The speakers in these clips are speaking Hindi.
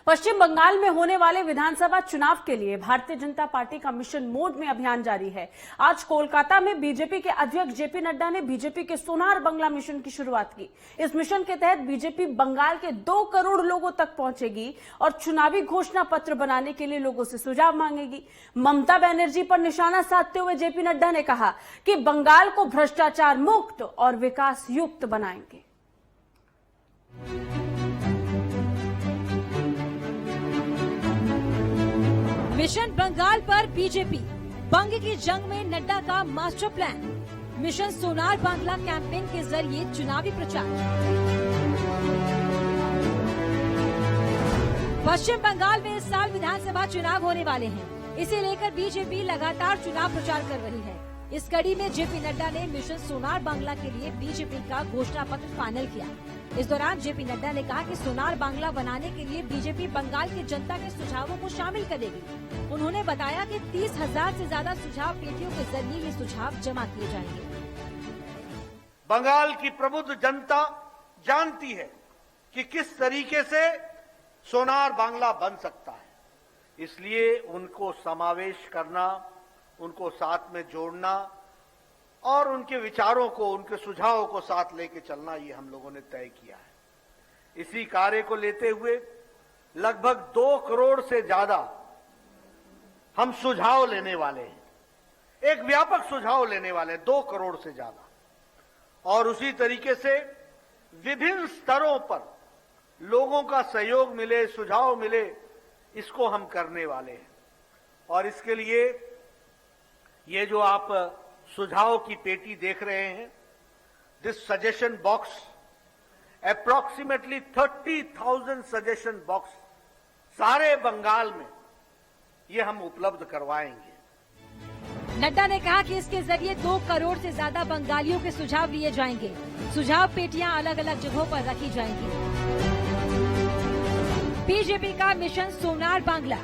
पश्चिम बंगाल में होने वाले विधानसभा चुनाव के लिए भारतीय जनता पार्टी का मिशन मोड में अभियान जारी है। आज कोलकाता में बीजेपी के अध्यक्ष जेपी नड्डा ने बीजेपी के सोनार बांग्ला मिशन की शुरुआत की। इस मिशन के तहत बीजेपी बंगाल के 2 करोड़ लोगों तक पहुंचेगी और चुनावी घोषणा पत्र बनाने के लिए लोगों से सुझाव मांगेगी। ममता बनर्जी पर निशाना साधते हुए जेपी नड्डा ने कहा कि बंगाल को भ्रष्टाचार मुक्त और विकास युक्त बनाएंगे। मिशन बंगाल पर बीजेपी, बंग की जंग में नड्डा का master plan. Mission Sonar Bangla campaign के जरिए चुनावी प्रचार। पश्चिम बंगाल में इस साल विधानसभा चुनाव होने वाले हैं। इसे लेकर बीजेपी लगातार चुनाव प्रचार कर रही है। इस कड़ी में जेपी नड्डा ने मिशन सोनार बांग्ला के लिए बीजेपी का घोषणा पत्र फाइनल किया। इस दौरान जेपी नड्डा ने कहा कि सोनार बांग्ला बनाने के लिए बीजेपी बंगाल की जनता के सुझावों को शामिल करेगी। उन्होंने बताया कि 30,000 से ज्यादा सुझाव पेटियों के जरिए ये सुझाव जमा किए जाएंगे। बंगाल की प्रबुद्ध जनता जानती है कि किस तरीके से सोनार बांग्ला बन सकता है, इसलिए उनको समावेश करना, उनको साथ में जोड़ना और उनके विचारों को, उनके सुझावों को साथ लेके चलना, ये हम लोगों ने तय किया है। इसी कार्य को लेते हुए लगभग 2 करोड़ से ज्यादा हम सुझाव लेने वाले हैं। एक व्यापक सुझाव लेने वाले 2 करोड़ से ज्यादा, और उसी तरीके से विभिन्न स्तरों पर लोगों का सहयोग मिले, सुझाव मिले, इसको हम करने वाले हैं। और इसके लिए ये जो आप सुझाव की पेटी देख रहे हैं, this suggestion box, approximately 30,000 suggestion box सारे बंगाल में ये हम उपलब्ध करवाएंगे। नड्डा ने कहा कि इसके जरिए 2 करोड़ से ज्यादा बंगालियों के सुझाव लिए जाएंगे। सुझाव पेटियां अलग अलग जगहों पर रखी जाएंगी। बीजेपी का मिशन सोनार बांग्ला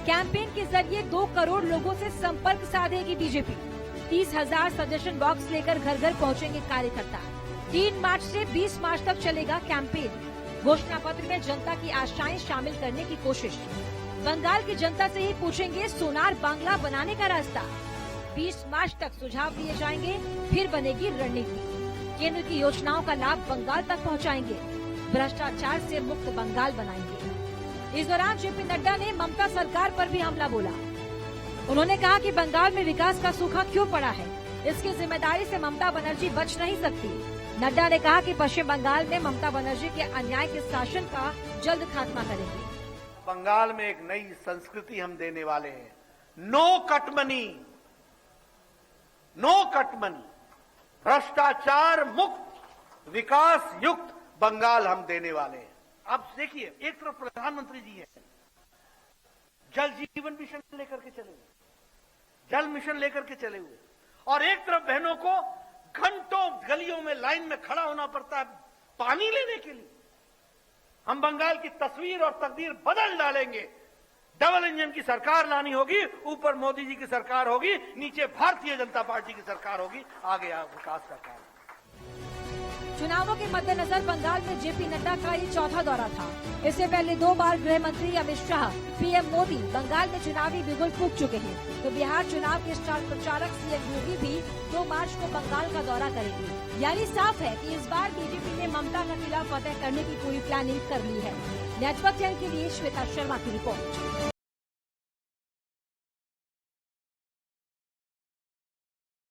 कैंपेन के जरिए 2 करोड़ लोगों से संपर्क साधेगी बीजेपी। 30,000 सजेशन बॉक्स लेकर घर घर पहुंचेंगे कार्यकर्ता। 3 मार्च से 20 मार्च तक चलेगा कैंपेन। घोषणा पत्र में जनता की आशाएं शामिल करने की कोशिश। बंगाल की जनता से ही पूछेंगे सोनार बांग्ला बनाने का रास्ता। 20 मार्च तक सुझाव दिए जाएंगे, फिर बनेगी रणनीति। केंद्र की योजनाओं का लाभ बंगाल तक पहुंचाएंगे। भ्रष्टाचार से मुक्त बंगाल बनाएंगे। इस दौरान जेपी नड्डा ने ममता सरकार पर भी हमला बोला। उन्होंने कहा कि बंगाल में विकास का सूखा क्यों पड़ा है, इसकी जिम्मेदारी से ममता बनर्जी बच नहीं सकती। नड्डा ने कहा कि पश्चिम बंगाल में ममता बनर्जी के अन्याय के शासन का जल्द खात्मा करेंगे। बंगाल में एक नई संस्कृति हम देने वाले हैं। No cut money, no cut money, भ्रष्टाचार मुक्त विकास युक्त बंगाल हम देने वाले हैं। आप देखिए, एक तरफ प्रधानमंत्री जी हैं, जल जीवन मिशन लेकर के चले हुए, जल मिशन लेकर के चले हुए, और एक तरफ बहनों को घंटों गलियों में लाइन में खड़ा होना पड़ता है पानी लेने के लिए। हम बंगाल की तस्वीर और तकदीर बदल डालेंगे। डबल इंजन की सरकार लानी होगी, ऊपर मोदी जी की सरकार होगी, नीचे भारतीय जनता पार्टी की सरकार होगी। आगे विकास का काम। चुनावों के मद्देनजर बंगाल में जेपी नड्डा का ये 4था दौरा था। इससे पहले 2 बार गृह मंत्री अमित शाह, पीएम मोदी बंगाल में चुनावी बिगुल फूंक चुके हैं। तो बिहार चुनाव के स्टार प्रचारक सीएम योगी भी 2 मार्च को बंगाल का दौरा करेंगे। यानी साफ है कि इस बार बीजेपी ने ममता का किला फतेह करने की पूरी प्लानिंग कर ली है। नेटवर्क चैनल के लिए श्वेता शर्मा की रिपोर्ट।